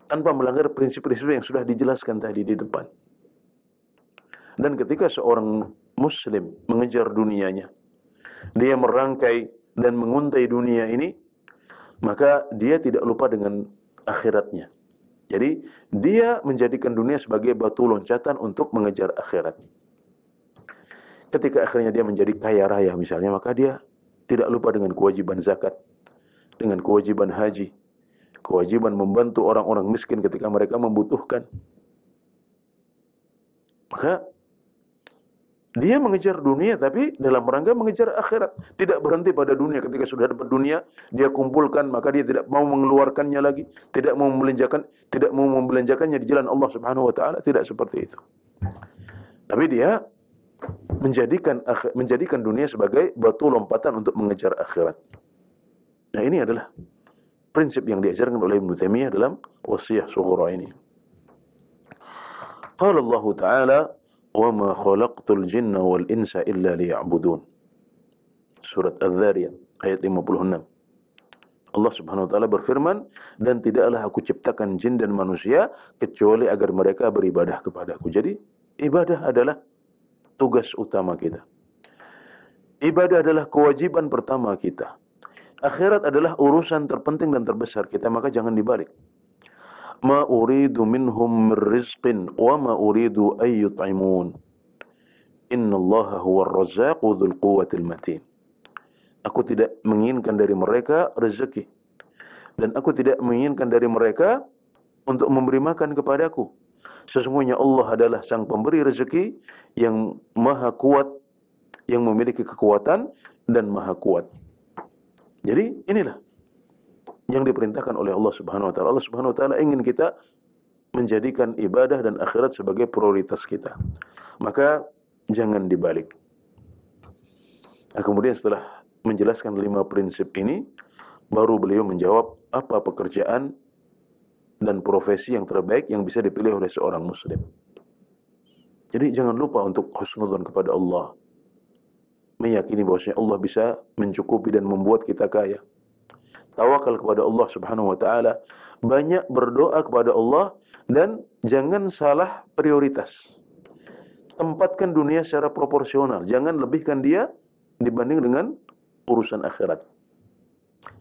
Tanpa melanggar prinsip-prinsip yang sudah dijelaskan tadi di depan. Dan ketika seorang muslim mengejar dunianya, dia merangkai dan menguntai dunia ini, maka dia tidak lupa dengan akhiratnya. Jadi dia menjadikan dunia sebagai batu loncatan untuk mengejar akhirat. Ketika akhirnya dia menjadi kaya raya misalnya, maka dia tidak lupa dengan kewajiban zakat, dengan kewajiban haji, kewajiban membantu orang-orang miskin ketika mereka membutuhkan. Maka dia mengejar dunia, tapi dalam rangka mengejar akhirat. Tidak berhenti pada dunia. Ketika sudah dapat dunia, dia kumpulkan, maka dia tidak mau mengeluarkannya lagi, tidak mau membelanjakannya di jalan Allah Subhanahu wa taala, tidak seperti itu. Tapi dia menjadikan dunia sebagai batu lompatan untuk mengejar akhirat. Nah, ini adalah prinsip yang diajarkan oleh Ibnu Taimiyah dalam Wasiyah Sughra ini. Qala Allah Ta'ala, "Wa ma khalaqtul jinna wal insa illa liya'budun." Surat Adz-Dzariyat ayat 56. Allah Subhanahu wa taala berfirman, "Dan tidaklah aku ciptakan jin dan manusia kecuali agar mereka beribadah kepadaku." Jadi, ibadah adalah tugas utama kita. Ibadah adalah kewajiban pertama kita. Akhirat adalah urusan terpenting dan terbesar kita, maka jangan dibalik. Ma uridu minhum min rizqin wa ma uridu an yut'imun. Innallaha huwar razzaqu dzul quwwatil matin. Aku tidak menginginkan dari mereka rezeki, dan aku tidak menginginkan dari mereka untuk memberi makan kepadaku. Sesungguhnya Allah adalah sang pemberi rezeki yang maha kuat, yang memiliki kekuatan dan maha kuat. Jadi inilah yang diperintahkan oleh Allah Subhanahu wa taala. Allah Subhanahu wa taala ingin kita menjadikan ibadah dan akhirat sebagai prioritas kita. Maka jangan dibalik. Nah, kemudian setelah menjelaskan 5 prinsip ini, baru beliau menjawab apa pekerjaan dan profesi yang terbaik yang bisa dipilih oleh seorang muslim. Jadi jangan lupa untuk husnudzon kepada Allah. Meyakini bahwasanya Allah bisa mencukupi dan membuat kita kaya. Tawakal kepada Allah Subhanahu wa taala, banyak berdoa kepada Allah, dan jangan salah prioritas. Tempatkan dunia secara proporsional, jangan lebihkan dia dibanding dengan urusan akhirat.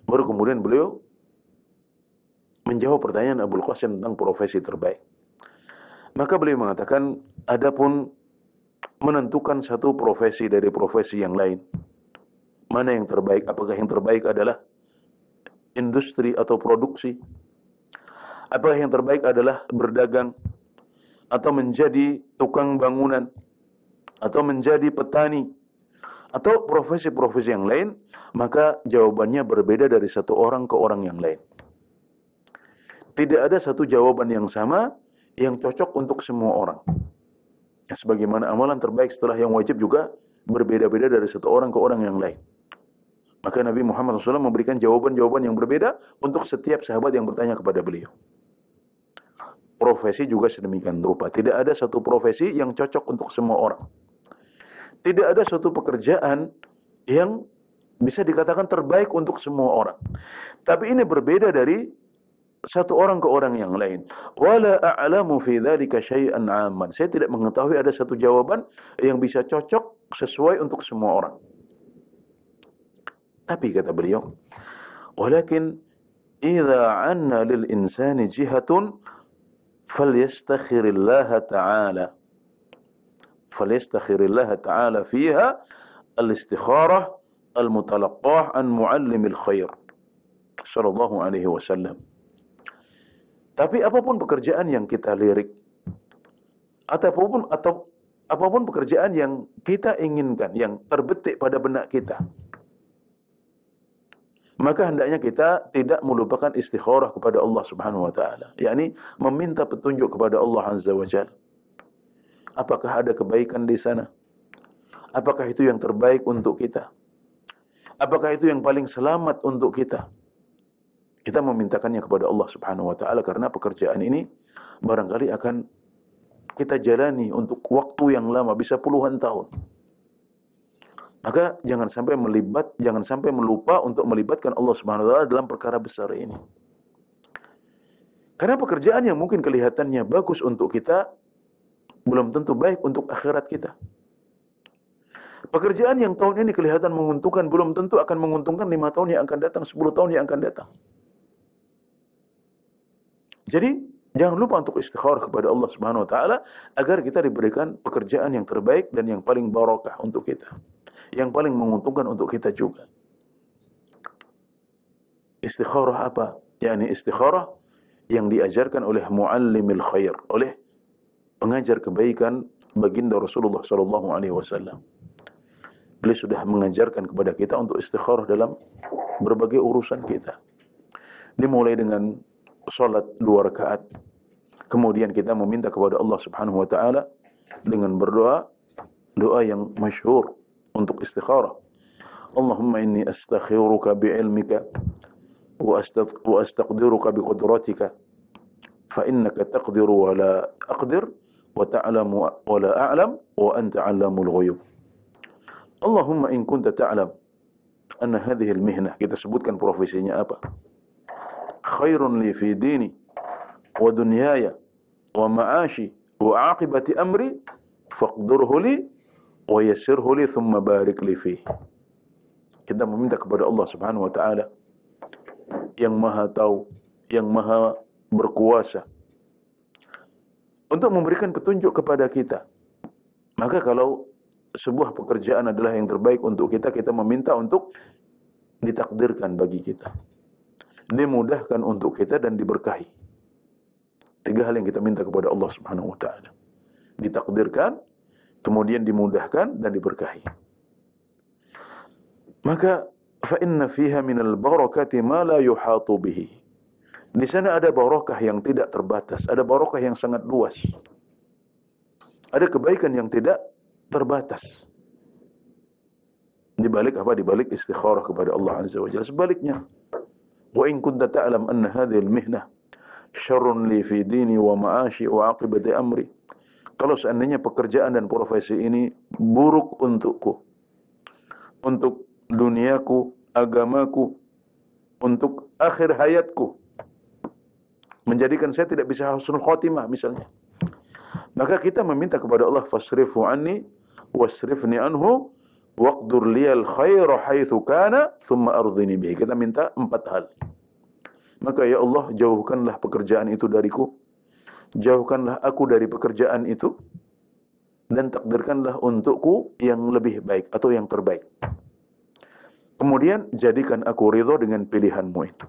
Baru kemudian beliau menjawab pertanyaan Abul Qasim tentang profesi terbaik. Maka beliau mengatakan, adapun menentukan satu profesi dari profesi yang lain, mana yang terbaik, apakah yang terbaik adalah industri atau produksi, apakah yang terbaik adalah berdagang, atau menjadi tukang bangunan, atau menjadi petani, atau profesi-profesi yang lain, maka jawabannya berbeda dari satu orang ke orang yang lain. Tidak ada satu jawaban yang sama yang cocok untuk semua orang. Ya, sebagaimana amalan terbaik setelah yang wajib juga berbeda-beda dari satu orang ke orang yang lain. Maka Nabi Muhammad SAW memberikan jawaban-jawaban yang berbeda untuk setiap sahabat yang bertanya kepada beliau. Profesi juga sedemikian rupa. Tidak ada satu profesi yang cocok untuk semua orang. Tidak ada suatu pekerjaan yang bisa dikatakan terbaik untuk semua orang. Tapi ini berbeda dari satu orang ke orang yang lain. Wala a'lamu fi dzalika syai'an 'amman. Saya tidak mengetahui ada satu jawaban yang bisa cocok sesuai untuk semua orang. Tapi kata beliau, walakin idza 'anna lil insani jihatun falyastakhirillaha ta'ala. فليستخير الله تعالى فيها الاستخارة المتلقاه عن معلم الخير صلى الله عليه وسلم. Tapi apapun pekerjaan yang kita lirik, atau apapun pekerjaan yang kita inginkan, yang terbetik pada benak kita, maka hendaknya kita tidak melupakan istikharah kepada Allah Subhanahu wa taala, yakni meminta petunjuk kepada Allah Azza wa Jalla. Apakah ada kebaikan di sana? Apakah itu yang terbaik untuk kita? Apakah itu yang paling selamat untuk kita? Kita memintakannya kepada Allah Subhanahu wa taala karena pekerjaan ini barangkali akan kita jalani untuk waktu yang lama, bisa puluhan tahun. Maka jangan sampai melupa untuk melibatkan Allah Subhanahu wa taala dalam perkara besar ini. Karena pekerjaan yang mungkin kelihatannya bagus untuk kita belum tentu baik untuk akhirat kita. Pekerjaan yang tahun ini kelihatan menguntungkan belum tentu akan menguntungkan 5 tahun yang akan datang, 10 tahun yang akan datang. Jadi jangan lupa untuk istikharah kepada Allah Subhanahu wa taala agar kita diberikan pekerjaan yang terbaik dan yang paling barokah untuk kita, yang paling menguntungkan untuk kita juga. Istikharah apa? yakni istikharah yang diajarkan oleh muallimil khair, oleh pengajar kebaikan baginda Rasulullah sallallahu alaihi wasallam. Beliau sudah mengajarkan kepada kita untuk istikharah dalam berbagai urusan kita. Dimulai dengan salat 2 rakaat. Kemudian kita meminta kepada Allah Subhanahu wa taala dengan berdoa, doa yang masyhur untuk istikharah. Allahumma inni astakhiruka bi'ilmika wa astaqdiruka biqudratika fa innaka taqdiru wa la aqdir wa ta'lamu wa la a'lam wa anta 'allamul ghuyub. Allahumma in kunta ta'lam anna hadhihi al-mihnah, kita sebutkan profesinya apa, khairun li fi dini wa dunyaya wa ma'ashi wa 'aqibati amri faqdurhu li wa yassirhu li thumma barik li fihi. Kita meminta kepada Allah Subhanahu wa taala yang Maha Tahu, yang Maha Berkuasa, untuk memberikan petunjuk kepada kita. Maka kalau sebuah pekerjaan adalah yang terbaik untuk kita, kita meminta untuk ditakdirkan bagi kita, dimudahkan untuk kita dan diberkahi. 3 hal yang kita minta kepada Allah Subhanahu wa taala. Ditakdirkan, kemudian dimudahkan dan diberkahi. Maka fa inna fiha minal barakati ma la yuhatu bihi. Di sana ada barakah yang tidak terbatas, ada barakah yang sangat luas. Ada kebaikan yang tidak terbatas. Di balik apa? Di balik istikharah kepada Allah Azza wa Jalla. Sebaliknya, wa in kunta ta'lam anna hadhihi al-mihnah syarrun li fi dini wa ma'ashi wa 'aqibati amri. Kalau seandainya pekerjaan dan profesi ini buruk untukku, untuk duniaku, agamaku, untuk akhir hayatku, menjadikan saya tidak bisa husnul khotimah misalnya, maka kita meminta kepada Allah, fasrifu anni wasrifni anhu waqdur liyal khaira haitsu kana thumma ardhini bihi. Kita minta 4 hal. Maka ya Allah, jauhkanlah pekerjaan itu dariku, jauhkanlah aku dari pekerjaan itu, dan takdirkanlah untukku yang lebih baik atau yang terbaik. Kemudian jadikan aku ridho dengan pilihanmu itu.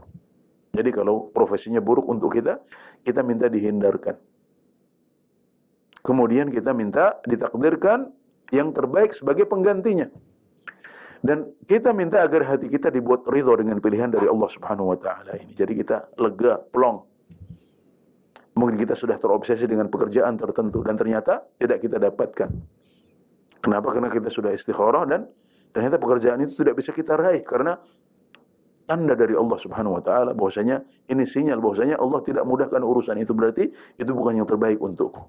Jadi kalau profesinya buruk untuk kita, kita minta dihindarkan. Kemudian kita minta ditakdirkan yang terbaik sebagai penggantinya. Dan kita minta agar hati kita dibuat ridho dengan pilihan dari Allah Subhanahu wa taala ini. Jadi kita lega, plong. Mungkin kita sudah terobsesi dengan pekerjaan tertentu dan ternyata tidak kita dapatkan. Kenapa? Karena kita sudah istikharah dan ternyata pekerjaan itu tidak bisa kita raih karena tanda dari Allah Subhanahu wa taala bahwasanya ini sinyal bahwasanya Allah tidak mudahkan urusan itu, berarti itu bukan yang terbaik untukku.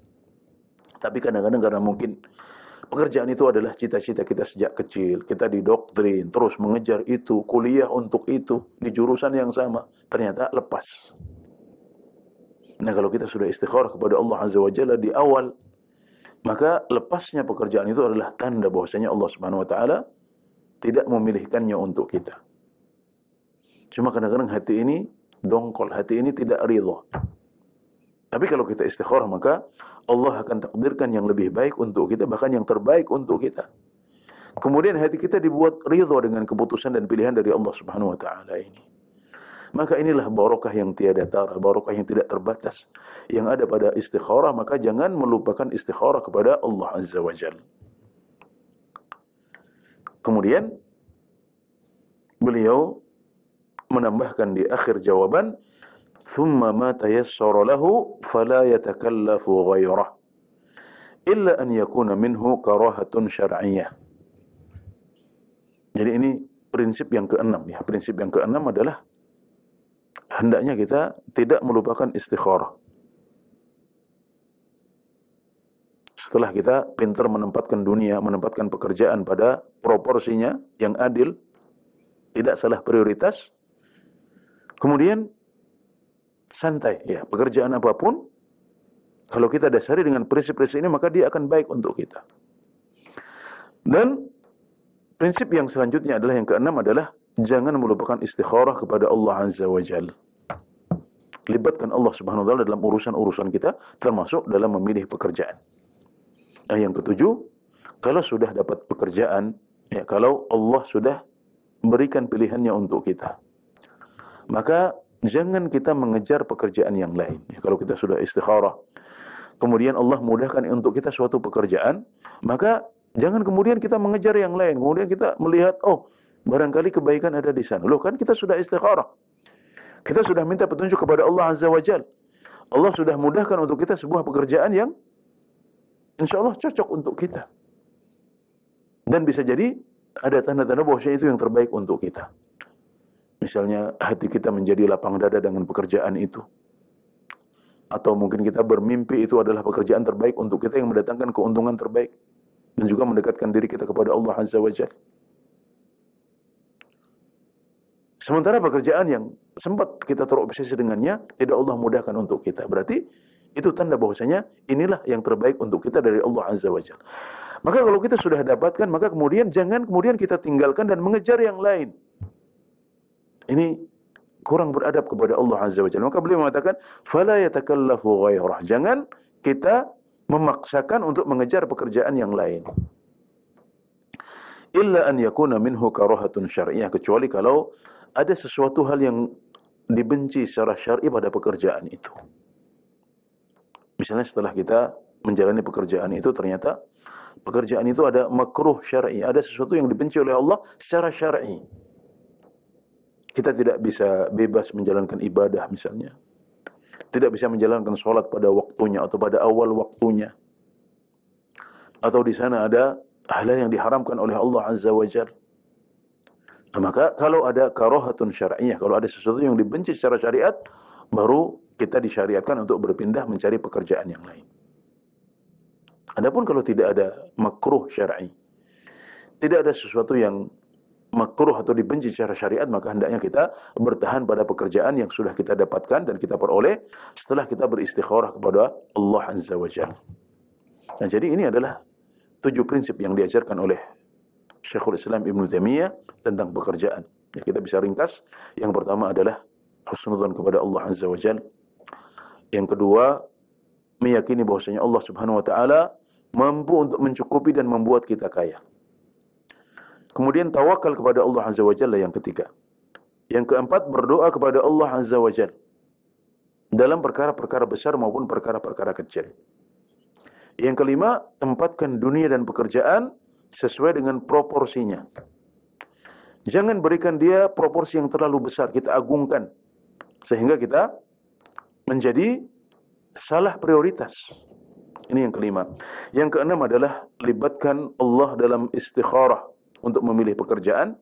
Tapi kadang-kadang karena mungkin pekerjaan itu adalah cita-cita kita sejak kecil, kita didoktrin terus mengejar itu, kuliah untuk itu di jurusan yang sama, ternyata lepas. Nah, kalau kita sudah istikharah kepada Allah Azza wa Jalla di awal, maka lepasnya pekerjaan itu adalah tanda bahwasanya Allah Subhanahu wa taala tidak memilihkannya untuk kita. Cuma kadang-kadang hati ini dongkol, hati ini tidak ridha. Tapi kalau kita istikharah, maka Allah akan takdirkan yang lebih baik untuk kita, bahkan yang terbaik untuk kita. Kemudian hati kita dibuat ridha dengan keputusan dan pilihan dari Allah Subhanahu wa taala ini. Maka inilah barakah yang tiada tara, barakah yang tidak terbatas yang ada pada istikharah. Maka jangan melupakan istikharah kepada Allah Azza wa Jalla. Kemudian beliau menambahkan di akhir jawaban, thumma ma tayassara lahu fala yatakallafu ghairah illa an yakuna minhu karahatun syar'iyyah. Jadi ini prinsip yang keenam ya. Prinsip yang keenam adalah hendaknya kita tidak melupakan istikharah. Setelah kita pintar menempatkan dunia, menempatkan pekerjaan pada proporsinya yang adil, tidak salah prioritas, kemudian santai ya, pekerjaan apapun kalau kita dasari dengan prinsip-prinsip ini, maka dia akan baik untuk kita. Dan prinsip yang selanjutnya adalah yang keenam adalah jangan melupakan istikharah kepada Allah Azza wa Jalla. Libatkan Allah Subhanahu wa taala dalam urusan-urusan kita, termasuk dalam memilih pekerjaan. Nah, yang ketujuh, kalau sudah dapat pekerjaan, ya, kalau Allah sudah berikan pilihannya untuk kita, maka jangan kita mengejar pekerjaan yang lain. Ya, kalau kita sudah istikharah, kemudian Allah mudahkan untuk kita suatu pekerjaan, maka jangan kemudian kita mengejar yang lain. Kemudian kita melihat, oh, barangkali kebaikan ada di sana. Loh, kan kita sudah istikharah. Kita sudah minta petunjuk kepada Allah Azza wa Jalla. Allah sudah mudahkan untuk kita sebuah pekerjaan yang insya Allah cocok untuk kita. Dan bisa jadi ada tanda-tanda bahwa itu yang terbaik untuk kita. Misalnya hati kita menjadi lapang dada dengan pekerjaan itu. Atau mungkin kita bermimpi itu adalah pekerjaan terbaik untuk kita yang mendatangkan keuntungan terbaik. Dan juga mendekatkan diri kita kepada Allah Azza wa Jalla. Sementara pekerjaan yang sempat kita terobsesi dengannya, tidak Allah mudahkan untuk kita. Berarti itu tanda bahwasanya inilah yang terbaik untuk kita dari Allah Azza wa Jalla. Maka kalau kita sudah dapatkan, maka jangan kemudian kita tinggalkan dan mengejar yang lain. Ini kurang beradab kepada Allah Azza wa Jalla. Maka beliau mengatakan, "Fala yatakallafu ghairah." Jangan kita memaksakan untuk mengejar pekerjaan yang lain. Illa an yakuna minhu karahatun syar'iyyah, kecuali kalau ada sesuatu hal yang dibenci secara syar'i pada pekerjaan itu. Misalnya setelah kita menjalani pekerjaan itu, ternyata pekerjaan itu ada makruh syar'i, ada sesuatu yang dibenci oleh Allah secara syar'i. Kita tidak bisa bebas menjalankan ibadah misalnya. Tidak bisa menjalankan sholat pada waktunya atau pada awal waktunya. Atau di sana ada hal yang diharamkan oleh Allah Azza wa Jalla. Nah, maka kalau ada karahatun syar'iyyah, kalau ada sesuatu yang dibenci secara syariat, baru kita disyariatkan untuk berpindah mencari pekerjaan yang lain. Adapun kalau tidak ada makruh syar'i, tidak ada sesuatu yang makruh atau dibenci secara syariat, maka hendaknya kita bertahan pada pekerjaan yang sudah kita dapatkan dan kita peroleh setelah kita beristikharah kepada Allah Azza wa Jalla. Nah, jadi ini adalah 7 prinsip yang diajarkan oleh Syekhul Islam Ibnu Taimiyah tentang pekerjaan. Ya, kita bisa ringkas. Yang pertama adalah husnudzan kepada Allah Azza wa Jalla. Yang kedua, meyakini bahwasanya Allah Subhanahu wa taala mampu untuk mencukupi dan membuat kita kaya. Kemudian tawakal kepada Allah Azza wa Jalla yang ketiga. Yang keempat, berdoa kepada Allah Azza wa Jalla dalam perkara-perkara besar maupun perkara-perkara kecil. Yang kelima, tempatkan dunia dan pekerjaan sesuai dengan proporsinya. Jangan berikan dia proporsi yang terlalu besar, kita agungkan sehingga kita menjadi salah prioritas. Ini yang kelima. Yang keenam adalah libatkan Allah dalam istikharah untuk memilih pekerjaan.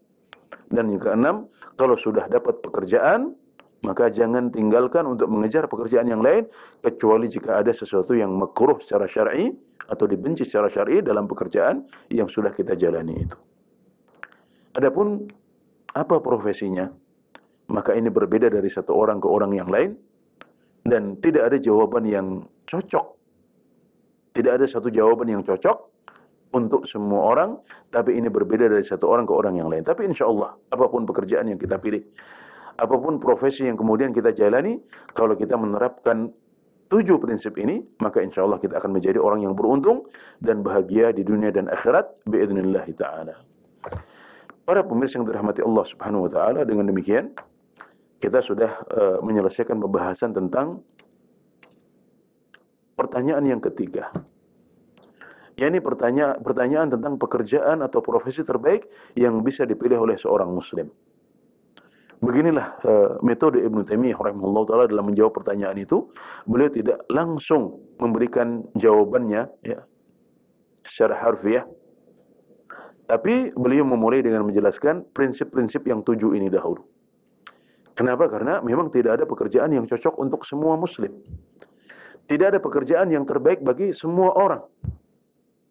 Dan yang keenam, kalau sudah dapat pekerjaan, maka jangan tinggalkan untuk mengejar pekerjaan yang lain, kecuali jika ada sesuatu yang makruh secara syar'i atau dibenci secara syar'i dalam pekerjaan yang sudah kita jalani itu. Adapun apa profesinya, maka ini berbeda dari satu orang ke orang yang lain, dan tidak ada jawaban yang cocok. Tidak ada satu jawaban yang cocok untuk semua orang, tapi ini berbeda dari satu orang ke orang yang lain. Tapi insya Allah, apapun pekerjaan yang kita pilih, apapun profesi yang kemudian kita jalani, kalau kita menerapkan 7 prinsip ini, maka insya Allah kita akan menjadi orang yang beruntung dan bahagia di dunia dan akhirat, biidznillah ta'ala. Para pemirsa yang dirahmati Allah Subhanahu wa ta'ala, dengan demikian kita sudah menyelesaikan pembahasan tentang pertanyaan yang ketiga. yakni pertanyaan tentang pekerjaan atau profesi terbaik yang bisa dipilih oleh seorang muslim. Beginilah metode Ibnu Taimiyah rahimahullah taala dalam menjawab pertanyaan itu. Beliau tidak langsung memberikan jawabannya ya secara harfiah, tapi beliau memulai dengan menjelaskan prinsip-prinsip yang 7 ini dahulu. Kenapa? Karena memang tidak ada pekerjaan yang cocok untuk semua muslim. Tidak ada pekerjaan yang terbaik bagi semua orang.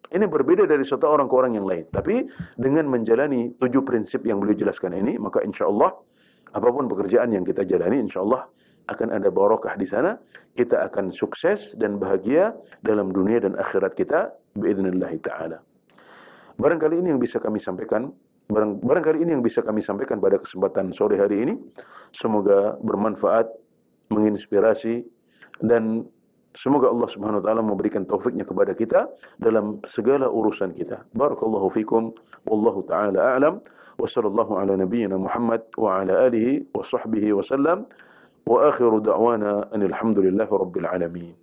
Ini berbeda dari satu orang ke orang yang lain. Tapi dengan menjalani 7 prinsip yang beliau jelaskan ini, maka insya Allah apapun pekerjaan yang kita jalani, insya Allah akan ada barokah di sana. Kita akan sukses dan bahagia dalam dunia dan akhirat kita, biidznillah ta'ala. Barangkali ini yang bisa kami sampaikan. Barangkali ini yang bisa kami sampaikan pada kesempatan sore hari ini. Semoga bermanfaat, menginspirasi, dan semoga Allah Subhanahu wa taala memberikan taufiknya kepada kita dalam segala urusan kita. Barakallahu fikum, wallahu taala a'lam, wa sallallahu ala nabiyyina Muhammad wa ala alihi wa sahbihi wa sallam, wa akhiru da'wana anil hamdulillahi rabbil alamin.